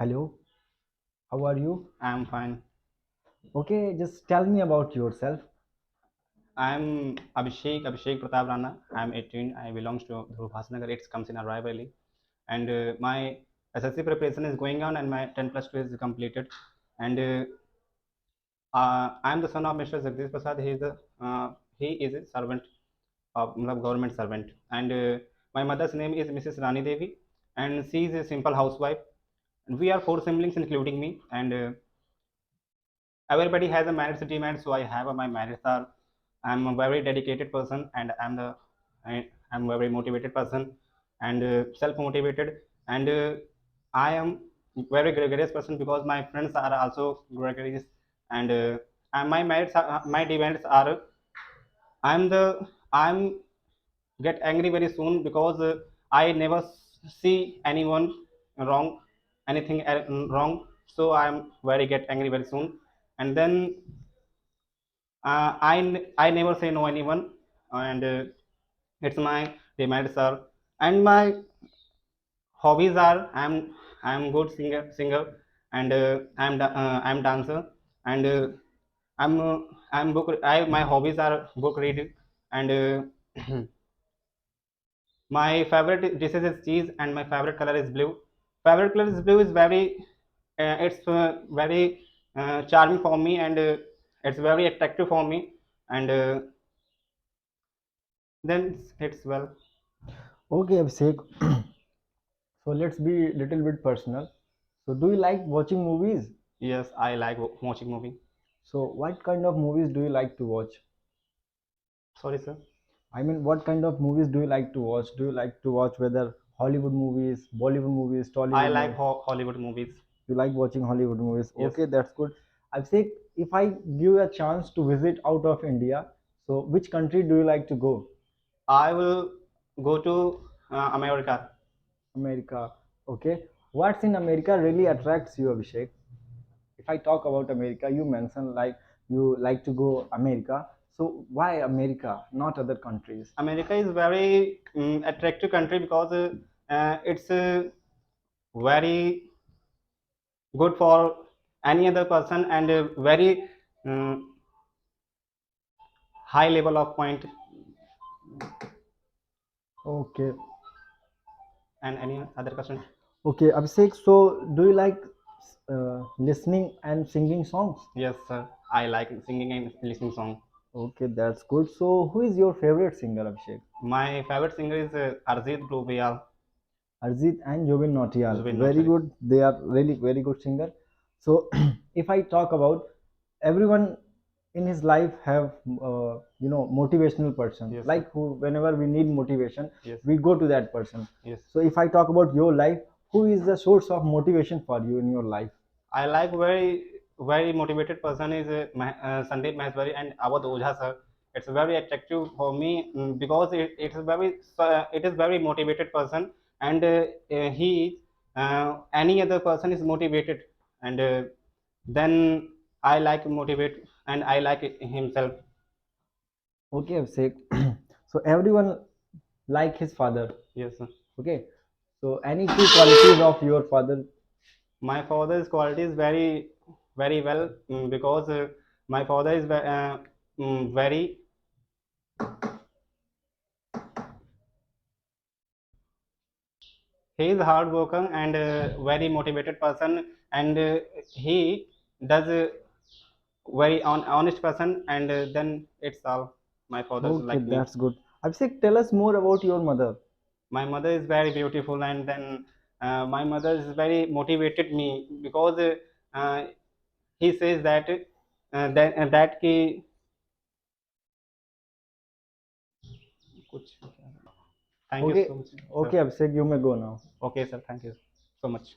Hello, how are you? I'm fine. Okay, just tell me about yourself. I'm Abhishek Pratap Rana. I'm 18. I belongs to Dhruv. It comes in Arrive Valley. And my SSC preparation is going on and my 10 plus 2 is completed. And I'm the son of Mr. Jagdish Prasad. He is a servant of government servant. And my mother's name is Mrs. Rani Devi. And she is a simple housewife. And we are four siblings including me. And everybody has a marriage demand, so I have my marriage are. I'm a very dedicated person and I'm a very motivated person and self-motivated and I am very gregarious person because my friends are also gregarious and my demands are I'm get angry very soon because I never see anyone wrong, anything wrong, so I'm very get angry very soon and then I never say no anyone and it's my demands are and my hobbies are I'm good singer and I'm dancer and I'm book I my hobbies are book reading and my favorite dishes is cheese and my favorite color is blue. Favorite color is blue is very it's very charming for me and it's very attractive for me and then it's well. Okay, Abhishek. So let's be little bit personal. So do you like watching movies? Yes, I like watching movie. So what kind of movies do you like to watch? Sorry, sir. I mean, what kind of movies do you like to watch? Do you like to watch whether Hollywood movies, Bollywood movies, I Tollywood like movies? Hollywood movies. You like watching Hollywood movies? Yes, Okay, that's good. Abhishek, if I give you a chance to visit out of India, so which country do you like to go? I will go to America. America. Okay. What's in America really attracts you, Abhishek? If I talk about America, you mentioned like you like to go America. So why America, not other countries? America is very attractive country because it's very good for any other person and very um, high level of point Okay. and any other question. Okay, Abhishek. So do you like listening and singing songs? Yes, sir. I like singing and listening song. Okay, that's good. So who is your favorite singer, Abhishek? My favorite singer is Arijit Global. Arjit and Jobin Nautiyal. Zubin Very Nautiyal. good. They are really very good singer. So if I talk about everyone in his life have motivational person Yes, sir. like who whenever we need motivation Yes. we go to that person. Yes. So if I talk about your life, who is the source of motivation for you in your life? I like very motivated person is Sandeep Maheshwari and Awadh Ojha sir. It's very attractive for me because it is very motivated person and he any other person is motivated and then I like motivate and I like himself. Okay, Abhishek. So everyone like his father. Yes, sir. Okay, so any two qualities of your father? My father's quality is very well because my father is very he is hard worker and very motivated person and he does very honest person and then it's all my father's Okay, like me. that's good. Abhishek, tell us more about your mother. My mother is very beautiful and then my mother is very motivated me because uh, he says that that ki kuch thank you Okay, so much sir. okay, Abhishek, you may go now. Okay, sir, thank you so much.